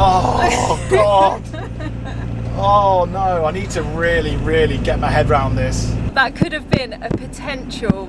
Oh God. Oh no, I need to really get my head around this. That could have been a potential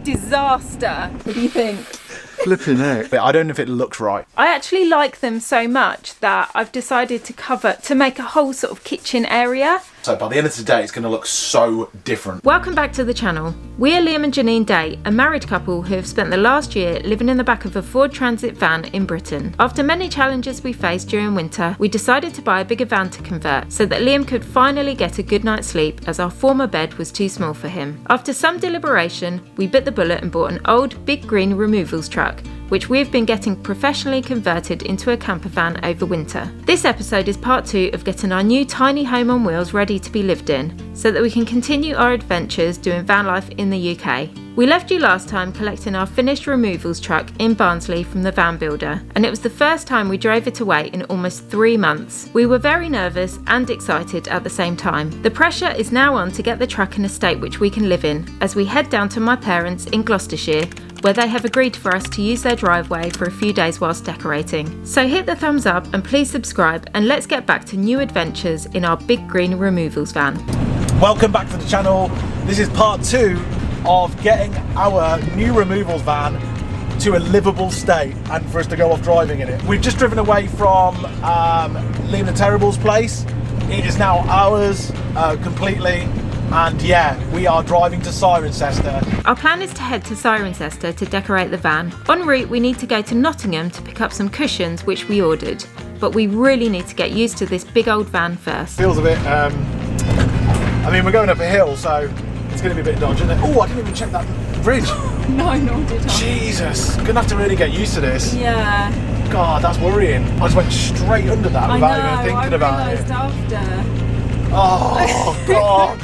disaster. What do you think? Flipping heck. I don't know if it looks right. I actually like them so much that I've decided to make a whole sort of kitchen area. So by the end of today, it's going to look so different. Welcome back to the channel. We are Liam and Janine Day, a married couple who have spent the last year living in the back of a Ford Transit van in Britain. After many challenges we faced during winter, we decided to buy a bigger van to convert so that Liam could finally get a good night's sleep as our former bed was too small for him. After some deliberation, we bit the bullet and bought an old big green removals truck, which we've been getting professionally converted into a camper van over winter. This episode is part 2 of getting our new tiny home on wheels ready to be lived in, so that we can continue our adventures doing van life in the UK. We left you last time collecting our finished removals truck in Barnsley from the van builder, and it was the first time we drove it away in almost 3 months. We were very nervous and excited at the same time. The pressure is now on to get the truck in a state which we can live in, as we head down to my parents in Gloucestershire, where they have agreed for us to use their driveway for a few days whilst decorating. So hit the thumbs up and please subscribe, and let's get back to new adventures in our big green removals van. Welcome back to the channel. This is part 2 of getting our new removals van to a livable state and for us to go off driving in it. We've just driven away from Liam the Terrible's place. It is now ours completely. And yeah, we are driving to Cirencester. Our plan is to head to Cirencester to decorate the van. En route, we need to go to Nottingham to pick up some cushions, which we ordered. But we really need to get used to this big old van first. Feels a bit, I mean, we're going up a hill, so it's going to be a bit dodgy, isn't it? Oh, I didn't even check that bridge. No, nor did I. Jesus, gonna have to really get used to this. Yeah. God, that's worrying. I just went straight under that without even thinking about it. After. Oh, God.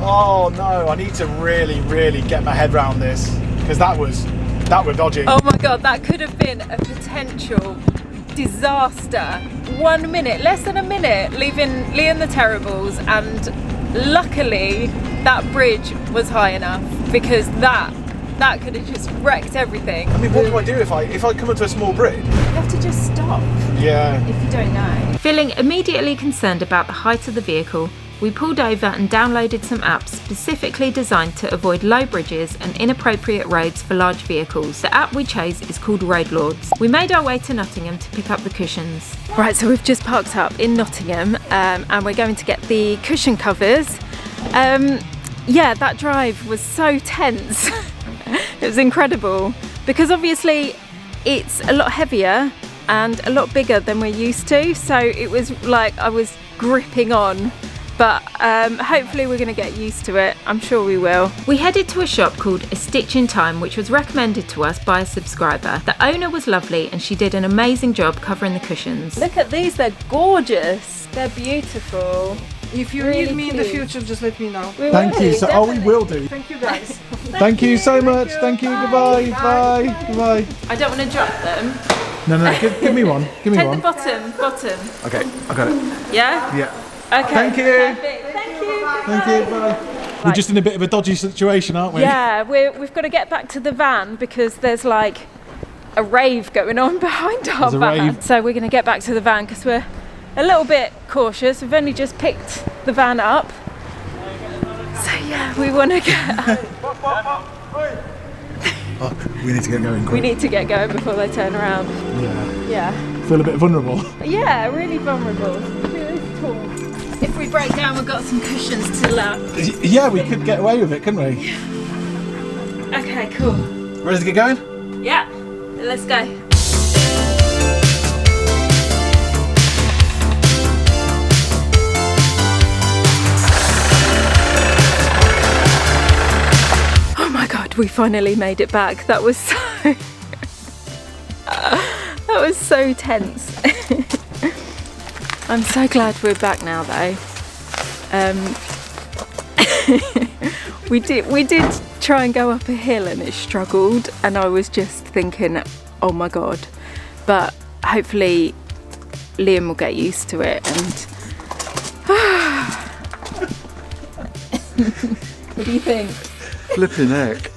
Oh no, I need to really get my head around this, because that was dodgy. Oh my God, that could have been a potential disaster. 1 minute, less than a minute, leaving Liam the Terribles, and luckily that bridge was high enough, because that could have just wrecked everything. I mean, what do I do if I come into a small bridge? You have to just stop. Yeah. If you don't know. Feeling immediately concerned about the height of the vehicle, we pulled over and downloaded some apps specifically designed to avoid low bridges and inappropriate roads for large vehicles. The app we chose is called Road Lords. We made our way to Nottingham to pick up the cushions. Right, so we've just parked up in Nottingham and we're going to get the cushion covers. Yeah, that drive was so tense. It was incredible, because obviously it's a lot heavier and a lot bigger than we're used to, so it was like I was gripping on. But hopefully we're going to get used to it. I'm sure we will. We headed to a shop called A Stitch in Time, which was recommended to us by a subscriber. The owner was lovely and she did an amazing job covering the cushions. Look at these, they're gorgeous. They're beautiful. If you Really need me in cute. the future, just let me know. Thank you. So, oh, we will do. Thank you guys. Thank you so much. Thank you. Goodbye. Bye. Goodbye. I don't want to drop them. No. Give me one. Give me Take one. the bottom. Okay, I got it. Yeah? Yeah. Okay. Thank you. Perfect. Thank you. Thank you. Bye. We're just in a bit of a dodgy situation, aren't we? Yeah, we've got to get back to the van because there's like a rave going on behind our There's a van. rave. So we're going to get back to the van because we're a little bit cautious. We've only just picked the van up. So yeah, we want to get... Oh, we need to get going quick. We need to get going before they turn around. Yeah. Yeah. Feel a bit vulnerable. Yeah, really vulnerable. If we break down, we've got some cushions to love. Yeah, we could get away with it, couldn't we? Okay, cool. Ready to get going? Yeah, let's go. Oh my God, we finally made it back. That was so... that was so tense. I'm so glad we're back now though. We did try and go up a hill and it struggled, and I was just thinking, oh my God, but hopefully Liam will get used to it. And what do you think? Flipping heck.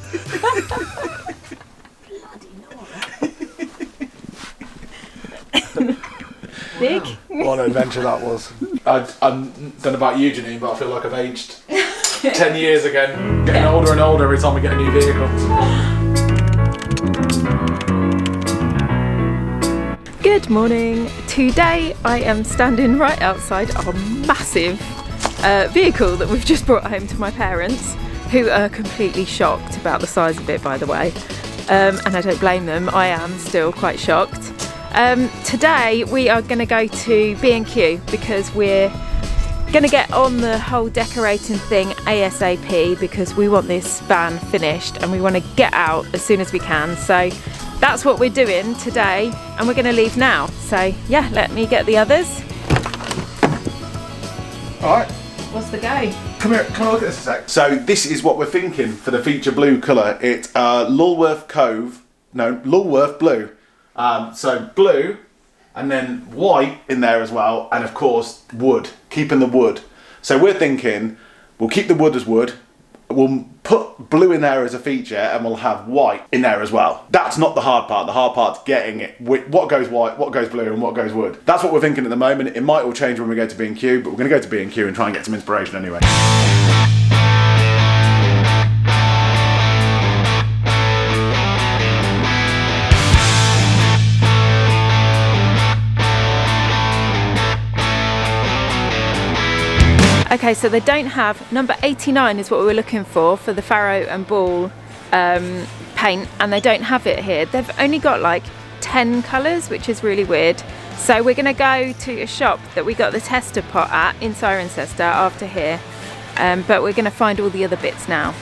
Big. What an adventure that was. I don't know about you, Janine, but I feel like I've aged 10 years again. Getting older and older every time we get a new vehicle. Good morning. Today I am standing right outside our massive vehicle that we've just brought home to my parents, who are completely shocked about the size of it, by the way. And I don't blame them, I am still quite shocked. Today we are going to go to B&Q because we're going to get on the whole decorating thing ASAP, because we want this van finished and we want to get out as soon as we can. So that's what we're doing today, and we're going to leave now. So yeah, let me get the others. Alright. What's the go? Come here, can I look at this a sec? So this is what we're thinking for the feature blue colour. It's Lulworth Blue. So blue, and then white in there as well, and of course wood, keeping the wood. So we're thinking we'll keep the wood as wood, we'll put blue in there as a feature, and we'll have white in there as well. That's not the hard part. The hard part's getting it. What goes white, what goes blue, and what goes wood. That's what we're thinking at the moment. It might all change when we go to B&Q, but we're going to go to B&Q and try and get some inspiration anyway. Okay, so they don't have, number 89 is what we were looking for the Farrow and Ball paint, and they don't have it here. They've only got like 10 colours, which is really weird. So we're going to go to a shop that we got the tester pot at in Cirencester after here, but we're going to find all the other bits now.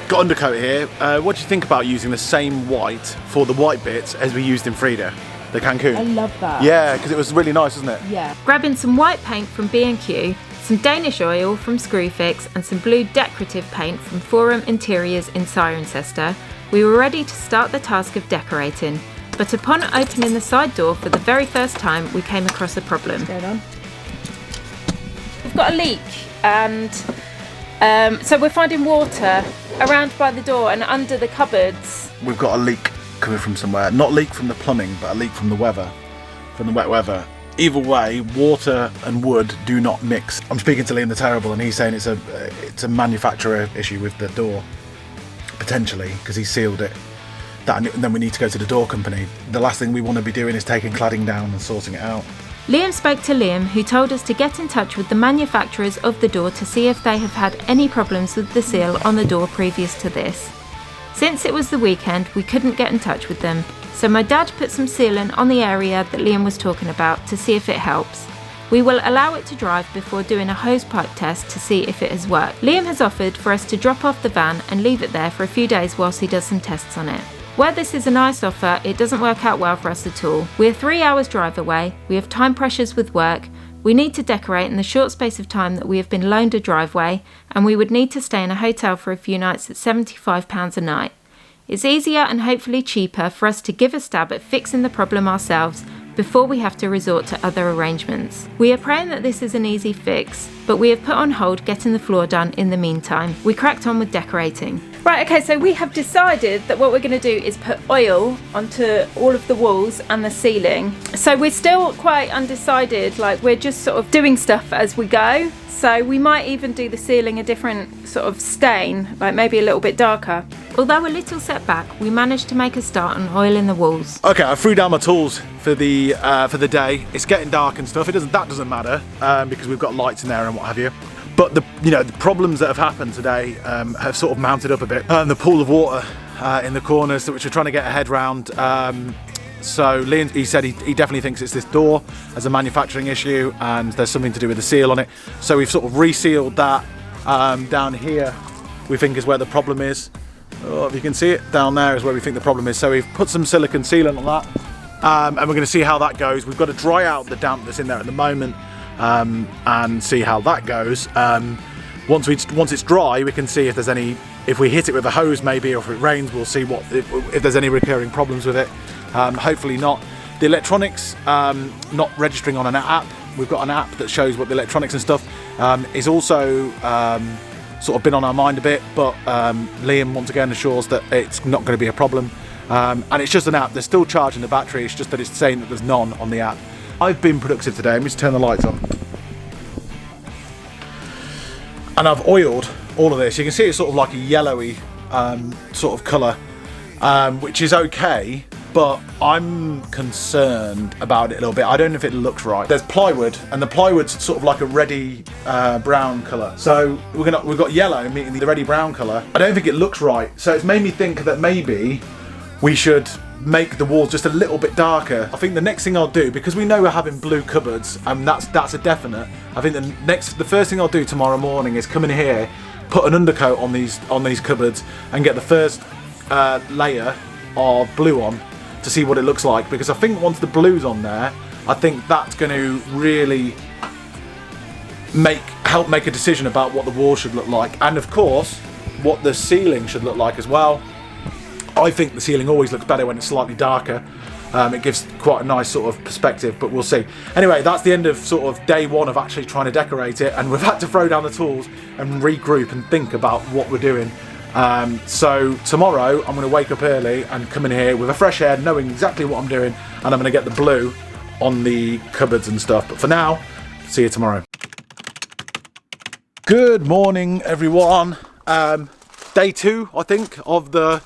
Got undercoat here. What do you think about using the same white for the white bits as we used in Frida, the Cancun? I love that. Yeah, because it was really nice, wasn't it? Yeah. Grabbing some white paint from B&Q, some Danish oil from Screwfix, and some blue decorative paint from Forum Interiors in Cirencester, we were ready to start the task of decorating. But upon opening the side door for the very first time, we came across a problem. What's going on? We've got a leak, and so we're finding water around by the door and under the cupboards. We've got a leak coming from somewhere. Not a leak from the plumbing, but a leak from the weather, from the wet weather. Either way, water and wood do not mix. I'm speaking to Liam the Terrible, and he's saying it's a manufacturer issue with the door, potentially, because he sealed it. And then we need to go to the door company. The last thing we want to be doing is taking cladding down and sorting it out. Liam spoke to Liam, who told us to get in touch with the manufacturers of the door to see if they have had any problems with the seal on the door previous to this. Since it was the weekend, we couldn't get in touch with them, so my dad put some sealant on the area that Liam was talking about to see if it helps. We will allow it to drive before doing a hose pipe test to see if it has worked. Liam has offered for us to drop off the van and leave it there for a few days whilst he does some tests on it. Where this is a nice offer, it doesn't work out well for us at all. We're 3 hours drive away, we have time pressures with work, we need to decorate in the short space of time that we have been loaned a driveway, and we would need to stay in a hotel for a few nights at £75 a night. It's easier and hopefully cheaper for us to give a stab at fixing the problem ourselves before we have to resort to other arrangements. We are praying that this is an easy fix, but we have put on hold getting the floor done in the meantime. We cracked on with decorating. Right, okay, so we have decided that what we're going to do is put oil onto all of the walls and the ceiling. So we're still quite undecided, like we're just sort of doing stuff as we go. So we might even do the ceiling a different sort of stain, like maybe a little bit darker. Although a little setback, we managed to make a start on oiling the walls. Okay, I threw down my tools for the day. It's getting dark and stuff. That doesn't matter because we've got lights in there and what have you. But the problems that have happened today have sort of mounted up a bit. The pool of water in the corners, which we're trying to get a head round. So Liam, he said he definitely thinks it's this door as a manufacturing issue, and there's something to do with the seal on it. So we've sort of resealed that down here. We think is where the problem is. Oh, if you can see it, down there is where we think the problem is. So we've put some silicone sealant on that, and we're going to see how that goes. We've got to dry out the damp that's in there at the moment and see how that goes. Once it's dry, we can see if there's any. If we hit it with a hose, maybe, or if it rains, we'll see if there's any recurring problems with it. Hopefully not. The electronics not registering on an app. We've got an app that shows what the electronics and stuff is also sort of been on our mind a bit, but Liam once again assures that it's not going to be a problem, and it's just an app. They're still charging the battery. It's just that it's saying that there's none on the app. I've been productive today. Let me just turn the lights on. And I've oiled all of this. You can see it's sort of like a yellowy sort of colour, which is okay, but I'm concerned about it a little bit. I don't know if it looks right. There's plywood, and the plywood's sort of like a reddy brown colour. So we've got yellow meeting the reddy brown colour. I don't think it looks right. So it's made me think that maybe we should make the walls just a little bit darker. I think the next thing I'll do, because we know we're having blue cupboards, and that's a definite. I think the first thing I'll do tomorrow morning is come in here, put an undercoat on these cupboards, and get the first layer of blue on to see what it looks like. Because I think once the blue's on there, I think that's going to really help make a decision about what the wall should look like, and of course what the ceiling should look like as well. I think the ceiling always looks better when it's slightly darker. It gives quite a nice sort of perspective, but we'll see. Anyway, that's the end of sort of day one of actually trying to decorate it, and we've had to throw down the tools and regroup and think about what we're doing. So tomorrow I'm going to wake up early and come in here with a fresh head, knowing exactly what I'm doing, and I'm going to get the blue on the cupboards and stuff. But for now, see you tomorrow. Good morning, everyone. Day 2, I think, of the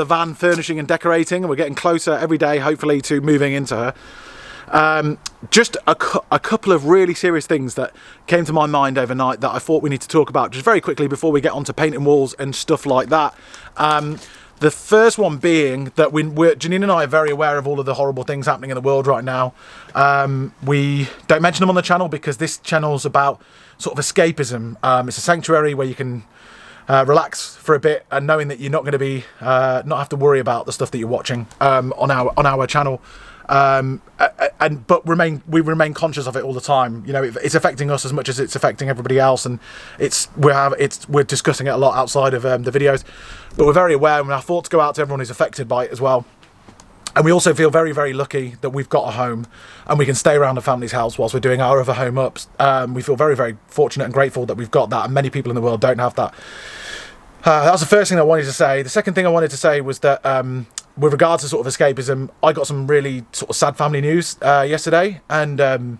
van furnishing and decorating, and we're getting closer every day, hopefully, to moving into her. Just a couple of really serious things that came to my mind overnight that I thought we need to talk about just very quickly before we get onto painting walls and stuff like that. The first one being that Janine and I are very aware of all of the horrible things happening in the world right now. We don't mention them on the channel because this channel's about sort of escapism. It's a sanctuary where you can relax for a bit, and knowing that you're not going to be not have to worry about the stuff that you're watching on our channel, but we remain conscious of it all the time. You know, it's affecting us as much as it's affecting everybody else, and we're discussing it a lot outside of the videos, but we're very aware, and our thoughts go out to everyone who's affected by it as well. And we also feel very, very lucky that we've got a home and we can stay around a family's house whilst we're doing our other home ups. We feel very, very fortunate and grateful that we've got that, and many people in the world don't have that. That was the first thing I wanted to say. The second thing I wanted to say was that with regards to sort of escapism, I got some really sort of sad family news yesterday, and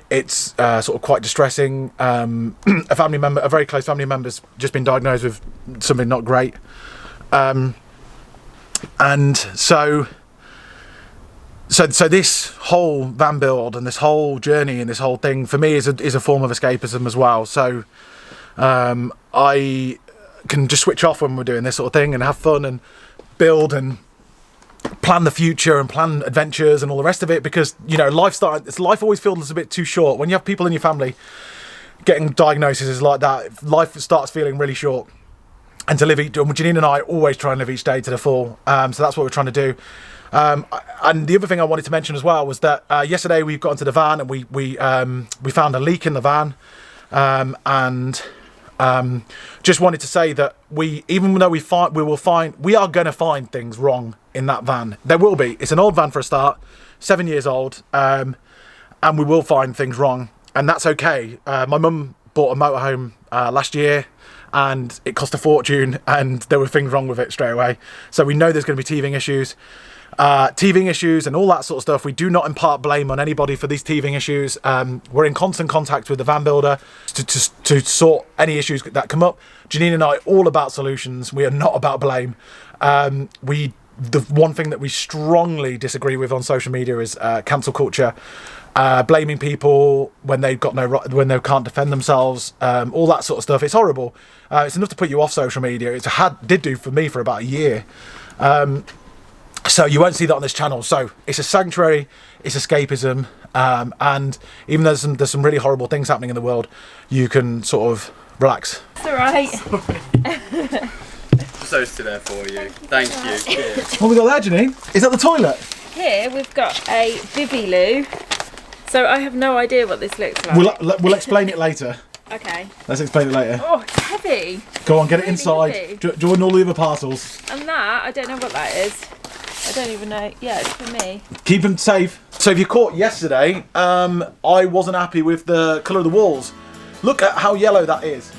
it's sort of quite distressing. A very close family member's just been diagnosed with something not great. And so this whole van build and this whole journey and this whole thing for me is a form of escapism as well. So I can just switch off when we're doing this sort of thing and have fun and build and plan the future and plan adventures and all the rest of it, because you know life always feels a bit too short when you have people in your family getting diagnoses like that. Life starts feeling really short, and Janine and I always try and live each day to the full. So that's what we're trying to do. And the other thing I wanted to mention as well was that yesterday we got into the van and we found a leak in the van, and just wanted to say that even though we are going to find things wrong in that van. There will be. It's an old van for a start, 7 years old, and we will find things wrong, and that's okay. My mum bought a motorhome last year, and it cost a fortune, and there were things wrong with it straight away. So we know there's going to be teething issues and all that sort of stuff. We do not impart blame on anybody for these teething issues. We're in constant contact with the van builder to sort any issues that come up. Janine and I are all about solutions. We are not about blame. The one thing that we strongly disagree with on social media is cancel culture, blaming people when they've got when they can't defend themselves, all that sort of stuff. It's horrible. It's enough to put you off social media. It did do for me for about a year. So you won't see that on this channel. So it's a sanctuary, it's escapism, and even though there's some really horrible things happening in the world, you can sort of relax. It's all right. Toasted there for you. Thank you. Cheers. What have we got there, Janine? Is that the toilet? Here we've got a bivy loo. So I have no idea what this looks like. We'll explain it later. Okay. Let's explain it later. Oh, it's heavy. Go on, get it Really inside. heavy. Join all the other parcels. And that, I don't know what that is. I don't even know. Yeah, it's for me. Keep them safe. So if you caught yesterday, I wasn't happy with the colour of the walls. Look at how yellow that is.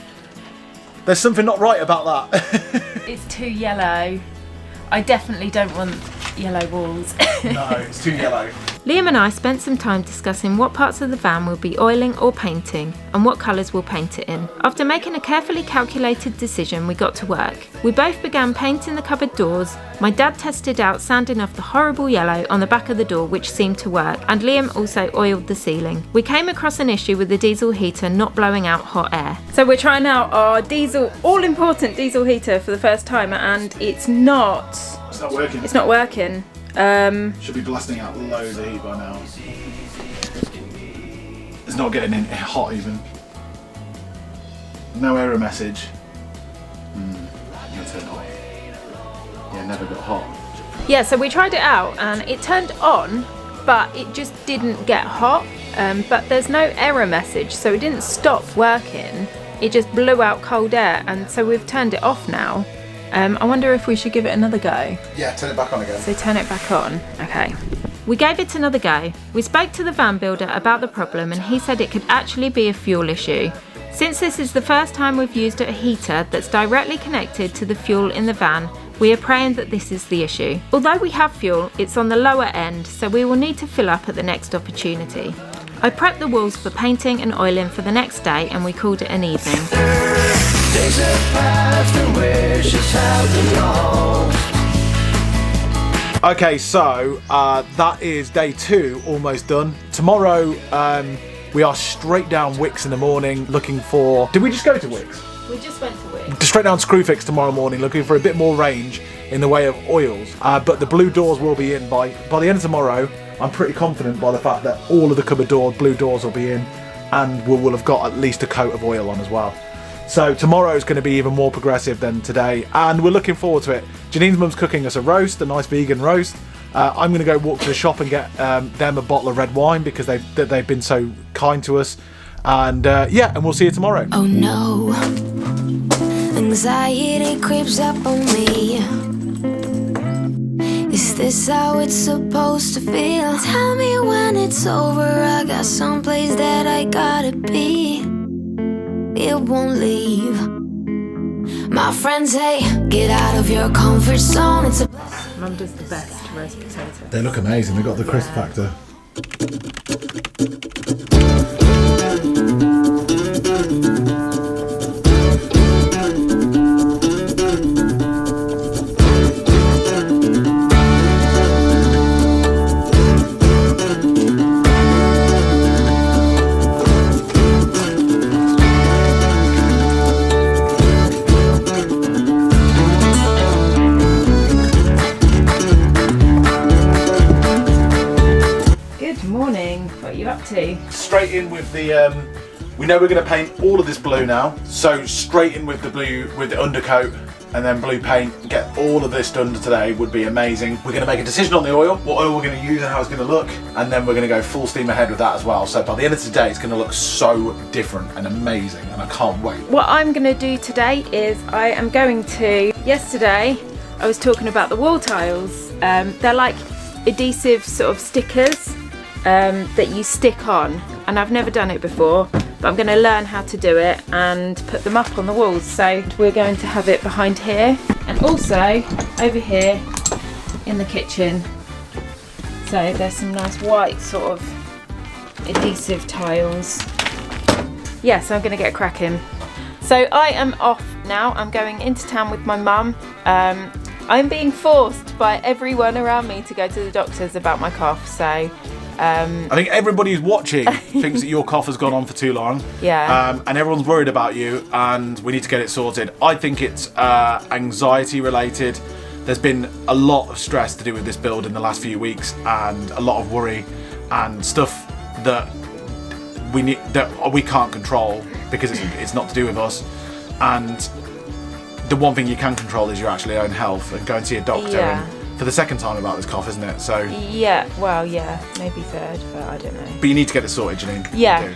There's something not right about that. It's too yellow. I definitely don't want yellow walls. No, it's too yellow. Liam and I spent some time discussing what parts of the van we'll be oiling or painting and what colours we'll paint it in. After making a carefully calculated decision, we got to work. We both began painting the cupboard doors. My dad tested out sanding off the horrible yellow on the back of the door, which seemed to work, and Liam also oiled the ceiling. We came across an issue with the diesel heater not blowing out hot air. So we're trying out our all-important diesel heater for the first time, and it's not working. It's not working. Should be blasting out loads of heat by now. It's not getting in hot even. No error message. I'm gonna turn it off. Yeah, never got hot. Yeah, so we tried it out and it turned on, but it just didn't get hot. But there's no error message, so it didn't stop working. It just blew out cold air, and so we've turned it off now. I wonder if we should give it another go. Yeah, turn it back on again. So turn it back on. Okay. We gave it another go. We spoke to the van builder about the problem, and he said it could actually be a fuel issue. Since this is the first time we've used a heater that's directly connected to the fuel in the van, we are praying that this is the issue. Although we have fuel, it's on the lower end, so we will need to fill up at the next opportunity. I prepped the walls for painting and oiling for the next day, and we called it an evening. Okay, so that is day 2 almost done. Tomorrow we are straight down Wicks in the morning looking for... Did we just go to Wicks? We just went to Wicks. Straight down Screwfix tomorrow morning looking for a bit more range in the way of oils. But the blue doors will be in by the end of tomorrow. I'm pretty confident by the fact that all of the cupboard doors, blue doors will be in, and we'll have got at least a coat of oil on as well. So tomorrow is going to be even more progressive than today, and we're looking forward to it. Janine's mum's cooking us a roast, a nice vegan roast. I'm going to go walk to the shop and get them a bottle of red wine because they've been so kind to us. And yeah, and we'll see you tomorrow. Oh no, anxiety creeps up on me. Is this how it's supposed to feel? Tell me when it's over, I got someplace that I gotta be. It won't leave. My friends say, get out of your comfort zone. It's a Mum does the best roast potato. They look amazing, they've got the crisp factor. Straight in with the we know we're going to paint all of this blue now, so straight in with the blue, with the undercoat, and then blue paint. Get all of this done today would be amazing. We're going to make a decision on the oil, what oil we're going to use and how it's going to look, and then we're going to go full steam ahead with that as well. So by the end of today it's going to look so different and amazing, and I can't wait. What I'm going to do today is I am going to, yesterday I was talking about the wall tiles. They're like adhesive sort of stickers that you stick on, and I've never done it before, but I'm going to learn how to do it and put them up on the walls. So we're going to have it behind here and also over here in the kitchen. So there's some nice white sort of adhesive tiles. Yeah, so I'm going to get cracking. So I am off now. I'm going into town with my mum. I'm being forced by everyone around me to go to the doctors about my cough, so I think everybody who's watching thinks that your cough has gone on for too long. Yeah. And everyone's worried about you, and we need to get it sorted. I think it's anxiety related. There's been a lot of stress to do with this build in the last few weeks, and a lot of worry and stuff that we can't control because it's not to do with us. And the one thing you can control is your actually own health, and go and see a doctor. Yeah. And for the second time about this cough, isn't it? So yeah, well, yeah, maybe third, but I don't know. But you need to get it sorted, Janine. Yeah.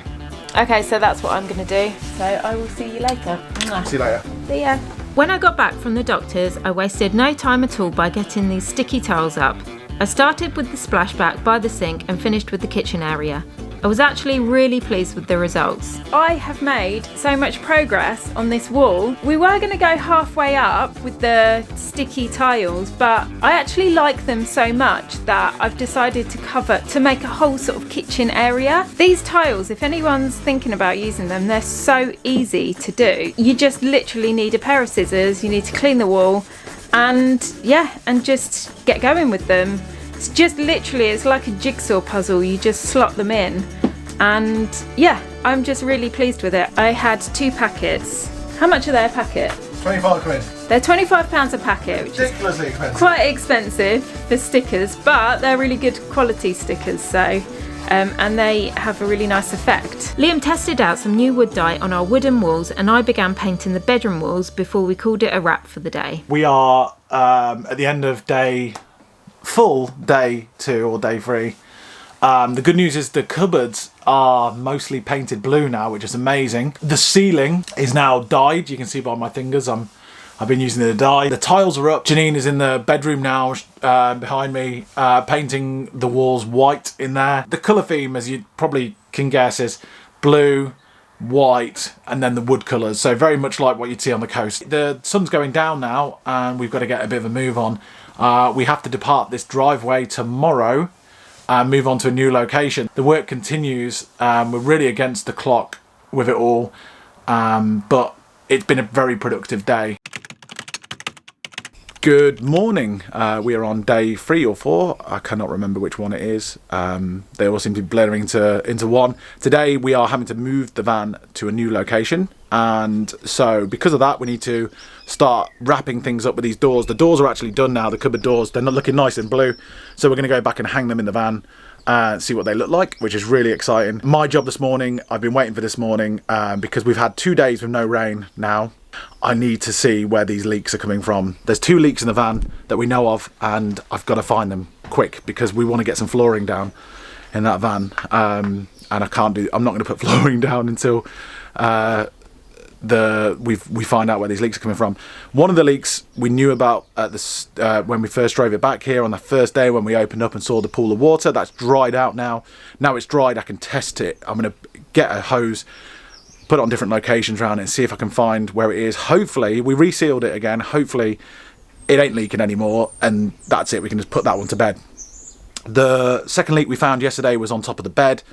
Okay, so that's what I'm going to do. So I will see you later. See you later. See ya. When I got back from the doctors, I wasted no time at all by getting these sticky tiles up. I started with the splashback by the sink and finished with the kitchen area. I was actually really pleased with the results. I have made so much progress on this wall. We were going to go halfway up with the sticky tiles, but I actually like them so much that I've decided to make a whole sort of kitchen area. These tiles, if anyone's thinking about using them, they're so easy to do. You just literally need a pair of scissors, you need to clean the wall, and yeah, and just get going with them. It's just literally, it's like a jigsaw puzzle. You just slot them in, and yeah, I'm just really pleased with it. I had 2 packets. How much are they a packet? 25 quid. They're £25 a packet, which Ridiculously expensive. is quite expensive for stickers, but they're really good quality stickers, so and they have a really nice effect. Liam tested out some new wood dye on our wooden walls, and I began painting the bedroom walls before we called it a wrap for the day. We are at the end of full day 2 or day 3. The good news is the cupboards are mostly painted blue now, which is amazing. The ceiling is now dyed. You can see by my fingers I've been using the dye. The tiles are up. Janine is in the bedroom now behind me, painting the walls white in there. The colour theme, as you probably can guess, is blue, white, and then the wood colours. So very much like what you'd see on the coast. The sun's going down now, and we've got to get a bit of a move on. We have to depart this driveway tomorrow and move on to a new location. The work continues. We're really against the clock with it all, but it's been a very productive day. Good morning. We are on day 3 or 4. I cannot remember which one it is. They all seem to be blurring into one. Today we are having to move the van to a new location, and so because of that we need to start wrapping things up with these doors. The doors are actually done now, the cupboard doors. They're not looking nice and blue, so we're going to go back and hang them in the van and see what they look like, which is really exciting. My job this morning, I've been waiting for this morning because we've had 2 days with no rain now. I need to see where these leaks are coming from. There's 2 leaks in the van that we know of, and I've got to find them quick because we want to get some flooring down in that van, and I'm not going to put flooring down until we find out where these leaks are coming from. One of the leaks we knew about at when we first drove it back here on the first day when we opened up and saw the pool of water. That's dried out now. Now it's dried, I can test it. I'm going to get a hose, put it on different locations around it and see if I can find where it is. Hopefully, we resealed it again. Hopefully it ain't leaking anymore, and that's it. We can just put that one to bed. The second leak we found yesterday was on top of the bed.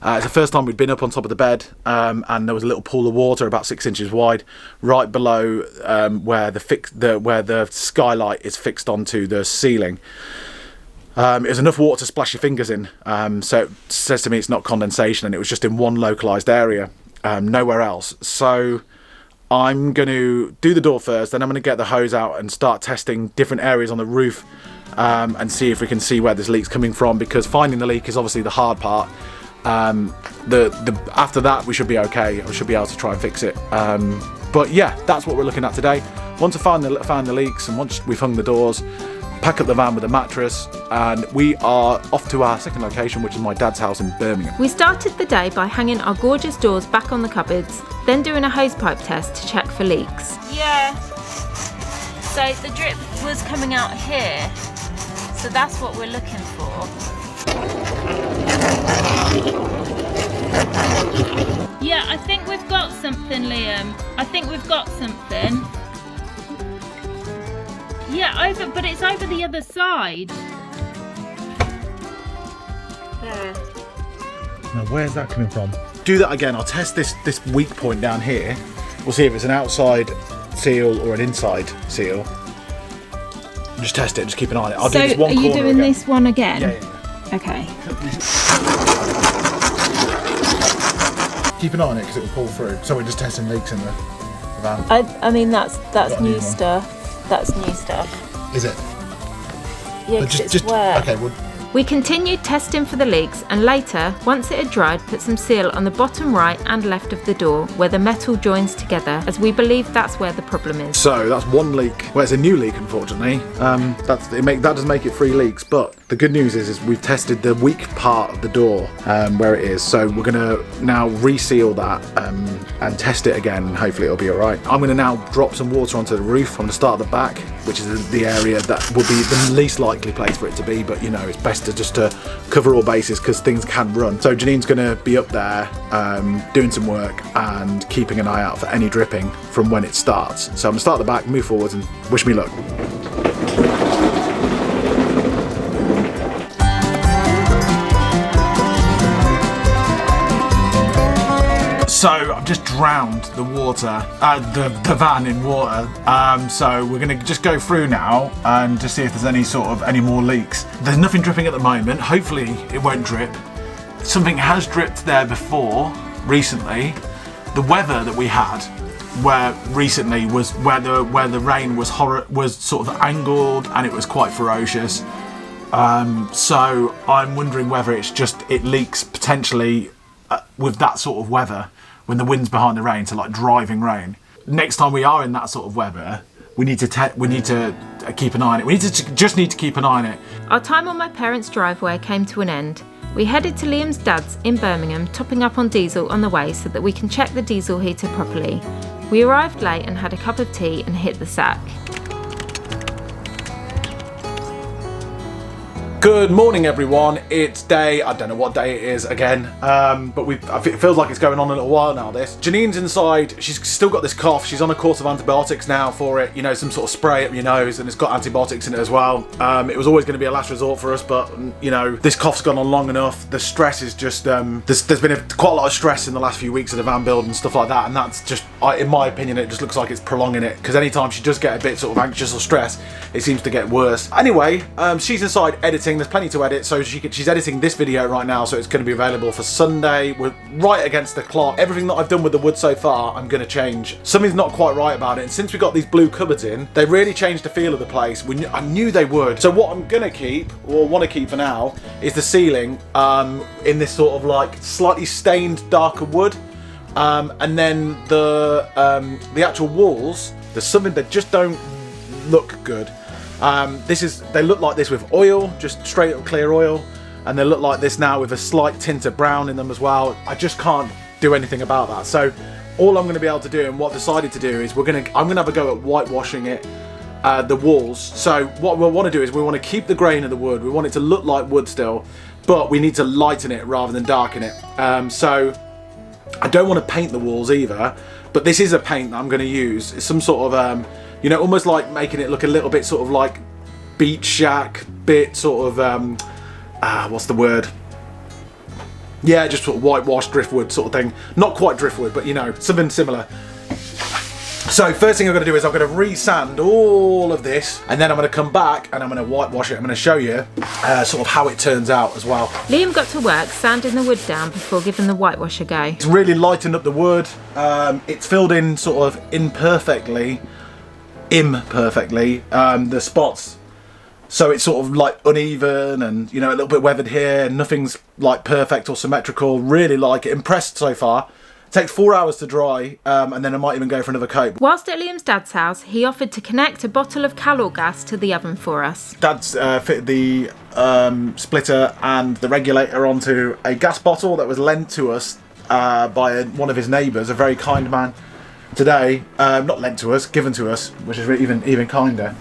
It's the first time we'd been up on top of the bed, and there was a little pool of water about 6 inches wide right below where the skylight is fixed onto the ceiling. It was enough water to splash your fingers in, so it says to me it's not condensation, and it was just in one localised area. Nowhere else. So I'm going to do the door first, then I'm going to get the hose out and start testing different areas on the roof and see if we can see where this leak's coming from, because finding the leak is obviously the hard part. After that we should be okay. I should be able to try and fix it. But yeah, that's what we're looking at today. Once I found the leaks and once we've hung the doors, pack up the van with a mattress, and we are off to our second location, which is my dad's house in Birmingham. We started the day by hanging our gorgeous doors back on the cupboards, then doing a hosepipe test to check for leaks. Yeah, so the drip was coming out here, so that's what we're looking for. Yeah, I think we've got something, Liam. I think we've got something. Yeah, but it's over the other side. There. Now, where's that coming from? Do that again. I'll test this weak point down here. We'll see if it's an outside seal or an inside seal. Just test it. Just keep an eye on it. I'll do this one corner. So are you doing again. this one again? Yeah. Okay. Keep an eye on it because it will pull through. So we're just testing leaks in the van. I mean that's new stuff. That's new stuff. Is it? Yeah, because it's wet. Okay, well, we continued testing for the leaks, and later, once it had dried, put some seal on the bottom right and left of the door where the metal joins together, as we believe that's where the problem is. So that's one leak. Well, it's a new leak, unfortunately. That does make it 3 leaks, but the good news is we've tested the weak part of the door where it is. So we're gonna now reseal that and test it again, and hopefully it'll be all right. I'm gonna now drop some water onto the roof. I'm gonna start at the back, which is the area that would be the least likely place for it to be, but you know, it's best to just cover all bases because things can run. So Janine's going to be up there doing some work and keeping an eye out for any dripping from when it starts. So I'm going to start at the back, move forwards, and wish me luck. So I've just drowned the water, the van in water. So we're gonna just go through now and just see if there's any more leaks. There's nothing dripping at the moment. Hopefully it won't drip. Something has dripped there before, recently. The weather that we had, where recently was where the rain was sort of angled and it was quite ferocious. So I'm wondering whether it leaks potentially with that sort of weather. When the wind's behind the rain, so like driving rain. Next time we are in that sort of weather, we need to keep an eye on it. We need to keep an eye on it. Our time on my parents' driveway came to an end. We headed to Liam's dad's in Birmingham, topping up on diesel on the way so that we can check the diesel heater properly. We arrived late and had a cup of tea and hit the sack. Good morning, everyone. It's day, I don't know what day it is again, but it feels like it's going on a little while now, this. Janine's inside, she's still got this cough, she's on a course of antibiotics now for it, you know, some sort of spray up your nose, and it's got antibiotics in it as well. It was always going to be a last resort for us, but, you know, this cough's gone on long enough. The stress is just, there's been quite a lot of stress in the last few weeks of the van build and stuff like that, and that's just, in my opinion, it just looks like it's prolonging it, because anytime she does get a bit sort of anxious or stressed, it seems to get worse. Anyway, she's inside editing. There's plenty to edit, so she's editing this video right now, so it's going to be available for Sunday. We're right against the clock. Everything that I've done with the wood so far, I'm going to change. Something's not quite right about it, and since we got these blue cupboards in, they really changed the feel of the place. I knew they would. So what I'm going to keep, or want to keep for now, is the ceiling in this sort of like slightly stained darker wood, and then the actual walls, there's something that just don't look good. They look like this with oil, just straight up clear oil, and they look like this now with a slight tint of brown in them as well. I just can't do anything about that. So all I'm going to be able to do, and what I decided to do, is I'm going to have a go at whitewashing it, the walls. So what we want to do is we want to keep the grain of the wood. We want it to look like wood still, but we need to lighten it rather than darken it. So I don't want to paint the walls either, but this is a paint that I'm going to use. It's some sort of you know, almost like making it look a little bit sort of like beach shack, bit sort of, what's the word? Yeah, just sort of whitewash driftwood sort of thing. Not quite driftwood, but you know, something similar. So first thing I'm going to do is I'm going to re-sand all of this, and then I'm going to come back and I'm going to whitewash it. I'm going to show you sort of how it turns out as well. Liam got to work sanding the wood down before giving the whitewash a go. It's really lightened up the wood. It's filled in sort of imperfectly the spots, so it's sort of like uneven and, you know, a little bit weathered here. Nothing's like perfect or symmetrical. Really like it. Impressed so far. It takes 4 hours to dry, and then I might even go for another coat. Whilst at Liam's dad's house, he offered to connect a bottle of calor gas to the oven for us. Dad's fitted the splitter and the regulator onto a gas bottle that was lent to us by one of his neighbours, a very kind man. Today, not lent to us, given to us, which is even kinder.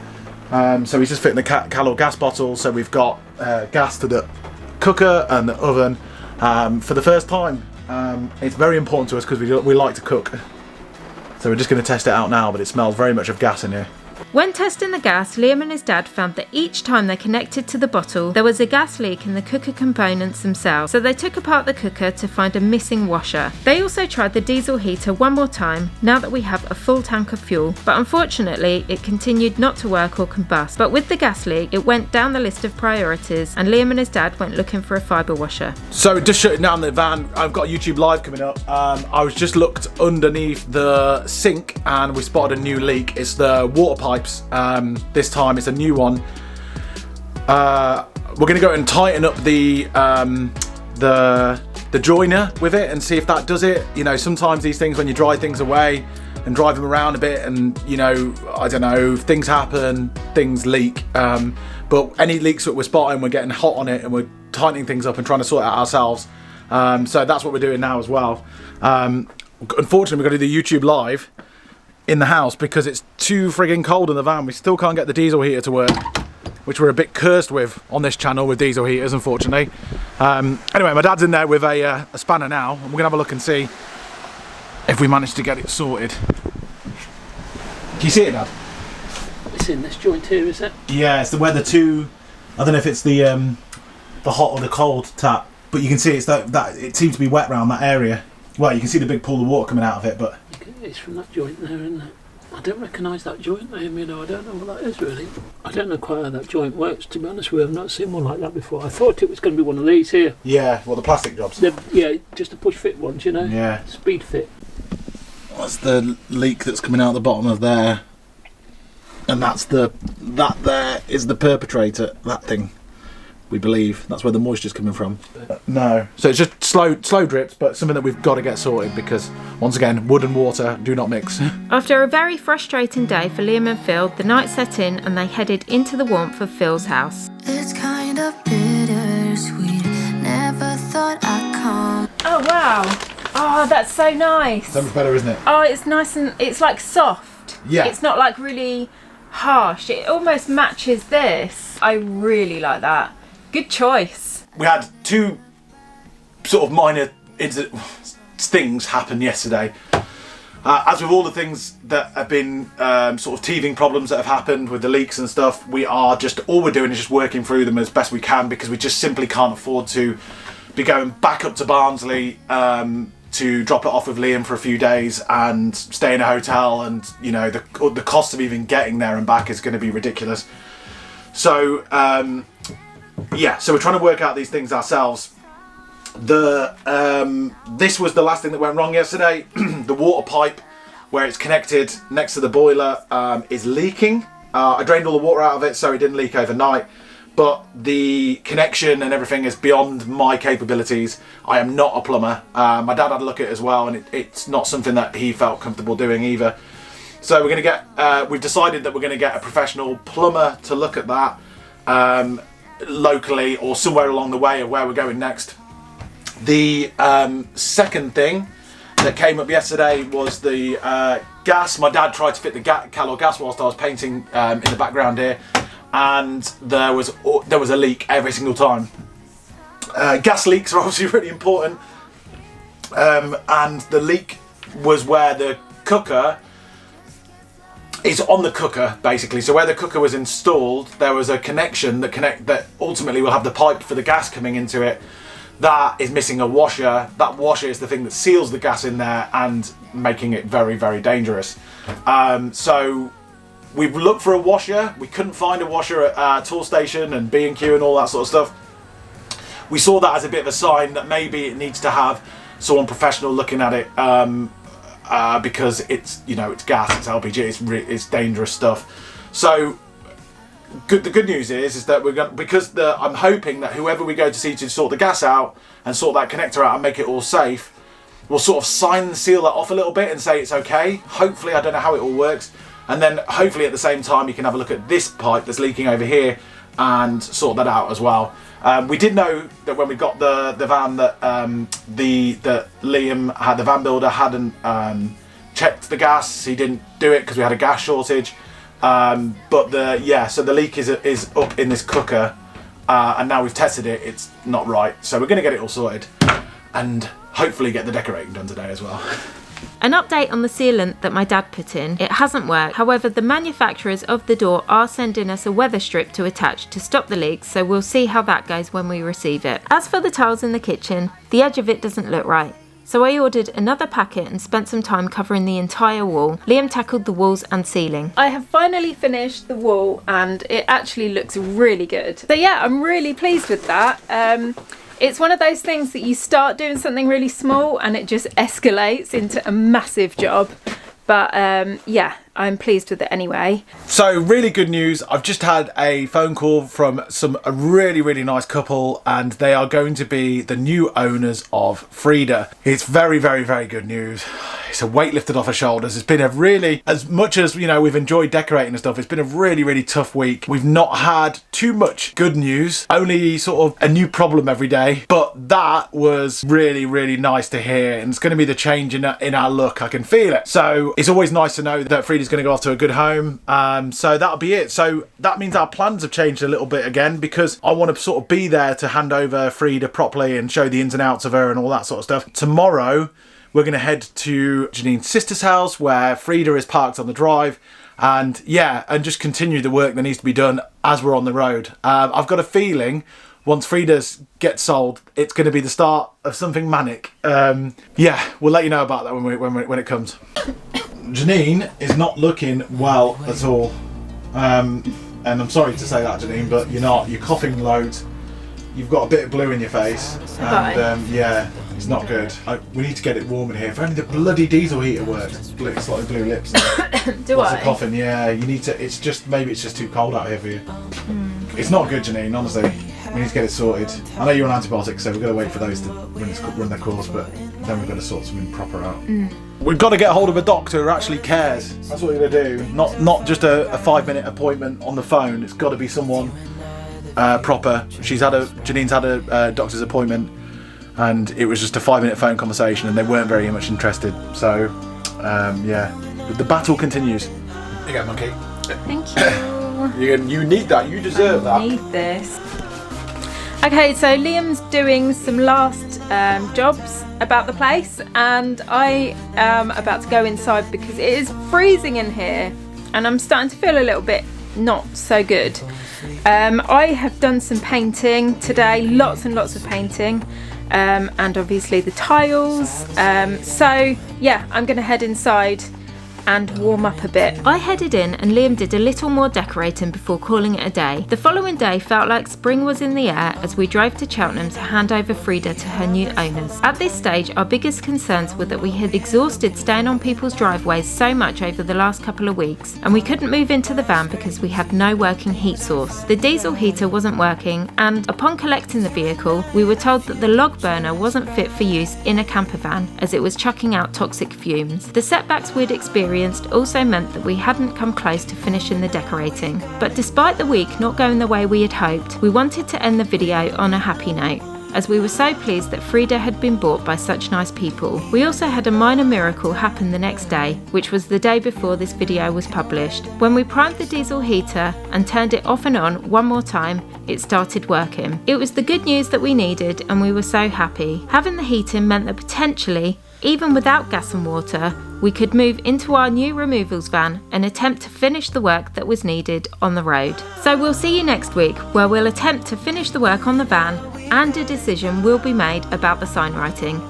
So he's just fitting the calor gas bottle, so we've got gas to the cooker and the oven for the first time. It's very important to us because we like to cook. So we're just going to test it out now, but it smells very much of gas in here. When testing the gas, Liam and his dad found that each time they connected to the bottle, there was a gas leak in the cooker components themselves, so they took apart the cooker to find a missing washer. They also tried the diesel heater one more time, now that we have a full tank of fuel, but unfortunately it continued not to work or combust. But with the gas leak, it went down the list of priorities, and Liam and his dad went looking for a fibre washer. So just shutting down the van, I've got a YouTube live coming up. I was just looked underneath the sink and we spotted a new leak. It's the water pipes. This time it's a new one. We're gonna go and tighten up the joiner with it and see if that does it. You know, sometimes these things, when you dry things away and drive them around a bit, and you know, I don't know, things happen, things leak. But any leaks that we're spotting, we're getting hot on it and we're tightening things up and trying to sort it out ourselves. So that's what we're doing now as well. Unfortunately, we're going to do the YouTube live in the house because it's too frigging cold in the van. We still can't get the diesel heater to work. which we're a bit cursed with on this channel with diesel heaters, unfortunately. Anyway, my dad's in there with a spanner now, and we're gonna have a look and see if we manage to get it sorted. Can you see it, Dad? It's in this joint here, is it? Yeah, it's where the two, I don't know if it's the hot or the cold tap, but you can see it's that it seems to be wet around that area. Well, you can see the big pool of water coming out of it, but It's from that joint there, isn't it? I don't recognise that joint there, you know, I don't know what that is really. I don't know quite how that joint works, to be honest with you. I've not seen one like that before. I thought it was going to be one of these here. yeah, well, the plastic jobs. Yeah, just the push fit ones, you know? Yeah. Speed fit. That's the leak that's coming out the bottom of there, and that there is the perpetrator. That thing, we believe that's where the moisture's coming from. No, so it's just slow drips, but something that we've got to get sorted because once again, wood and water do not mix. After a very frustrating day for Liam and Phil, the night set in and they headed into the warmth of Phil's house. It's kind of bittersweet. Never thought I'd come. Oh wow! Oh, that's so nice. So much better, isn't it? Oh, it's nice and it's like soft. Yeah. It's not like really harsh. It almost matches this. I really like that. Good choice. We had two sort of minor things happen yesterday. As with all the things that have been sort of teething problems that have happened with the leaks and stuff, all we're doing is just working through them as best we can because we just simply can't afford to be going back up to Barnsley to drop it off with Liam for a few days and stay in a hotel, and you know the cost of even getting there and back is going to be ridiculous. So yeah, so we're trying to work out these things ourselves. This was the last thing that went wrong yesterday. The water pipe where it's connected next to the boiler is leaking. I drained all the water out of it so it didn't leak overnight, but the connection and everything is beyond my capabilities. I am not a plumber. My dad had a look at it as well, and it's not something that he felt comfortable doing either. So we're going to we've decided that we're going to get a professional plumber to look at that locally or somewhere along the way of where we're going next. The second thing that came up yesterday was the gas. My dad tried to fit the Calor gas whilst I was painting in the background here, and there was a leak every single time. Gas leaks are obviously really important, and the leak was where the cooker is on the cooker, basically. So where the cooker was installed, there was a connection that ultimately will have the pipe for the gas coming into it. That is missing a washer. That washer is the thing that seals the gas in there and making it very, very dangerous. So we've looked for a washer. We couldn't find a washer at Tool Station and B&Q and all that sort of stuff. We saw that as a bit of a sign that maybe it needs to have someone professional looking at it, because it's, you know, it's gas, it's LPG, it's dangerous stuff. So the good news is that I'm hoping that whoever we go to see to sort the gas out and sort that connector out and make it all safe, will sort of sign and seal that off a little bit and say it's okay. Hopefully, I don't know how it all works, and then hopefully at the same time you can have a look at this pipe that's leaking over here and sort that out as well. We did know that when we got the van that that Liam had, the van builder hadn't checked the gas. He didn't do it because we had a gas shortage. So the leak is up in this cooker, and now we've tested it. It's not right, so we're going to get it all sorted and hopefully get the decorating done today as well. An update on the sealant that my dad put in. It hasn't worked. However, the manufacturers of the door are sending us a weather strip to attach to stop the leaks, so we'll see how that goes when we receive it. As for the tiles in the kitchen, the edge of it doesn't look right. So I ordered another packet and spent some time covering the entire wall. Liam tackled the walls and ceiling. I have finally finished the wall and it actually looks really good. So yeah, I'm really pleased with that. It's one of those things that you start doing something really small and it just escalates into a massive job. But yeah, I'm pleased with it anyway. So really good news. I've just had a phone call from a really, really nice couple, and they are going to be the new owners of Frida. It's very, very, very good news. it's a weight lifted off her shoulders. It's been a really, as much as, you know, we've enjoyed decorating and stuff, it's been a really, really tough week. We've not had too much good news, only sort of a new problem every day, but that was really, really nice to hear, and it's going to be the change in our look. I can feel it. So it's always nice to know that Frida's going to go off to a good home. So that'll be it. So that means our plans have changed a little bit again, because I want to sort of be there to hand over Frida properly and show the ins and outs of her and all that sort of stuff. Tomorrow we're going to head to Janine's sister's house, where Frida is parked on the drive, and just continue the work that needs to be done as we're on the road. I've got a feeling once Frida gets sold, it's going to be the start of something manic. We'll let you know about that when it comes. Janine is not looking well at all. And I'm sorry to say that, Janine, but you're not. You're coughing loads. You've got a bit of blue in your face. And it's not good. We need to get it warm in here. If only the bloody diesel heater worked. It's like blue lips. Do Lots I? of coughing, yeah. You need to, maybe it's just too cold out here for you. It's not good, Janine, honestly. We need to get it sorted. I know you're on antibiotics, so we've got to wait for those to run their course, but then we've got to sort something proper out. We've got to get hold of a doctor who actually cares. That's what we're going to do. Not just a 5-minute appointment on the phone. It's got to be someone proper. Janine's had a doctor's appointment, and it was just a 5-minute phone conversation, and they weren't very much interested. So, the battle continues. Here you go, monkey. Thank you. You need that. You deserve that. I need this. Okay, so Liam's doing some last jobs about the place, and I am about to go inside because it is freezing in here, and I'm starting to feel a little bit not so good. I have done some painting today, lots and lots of painting, and obviously the tiles. So yeah, I'm going to head inside and warm up a bit. I headed in and Liam did a little more decorating before calling it a day. The following day felt like spring was in the air as we drove to Cheltenham to hand over Frida to her new owners. At this stage, our biggest concerns were that we had exhausted staying on people's driveways so much over the last couple of weeks, and we couldn't move into the van because we had no working heat source. The diesel heater wasn't working, and upon collecting the vehicle, we were told that the log burner wasn't fit for use in a camper van as it was chucking out toxic fumes. The setbacks we'd experienced also meant that we hadn't come close to finishing the decorating. But despite the week not going the way we had hoped, we wanted to end the video on a happy note, as we were so pleased that Frida had been bought by such nice people. We also had a minor miracle happen the next day, which was the day before this video was published. When we primed the diesel heater and turned it off and on one more time, it started working. It was the good news that we needed, and we were so happy. Having the heating meant that potentially, even without gas and water, we could move into our new removals van and attempt to finish the work that was needed on the road. So we'll see you next week, where we'll attempt to finish the work on the van, and a decision will be made about the sign writing.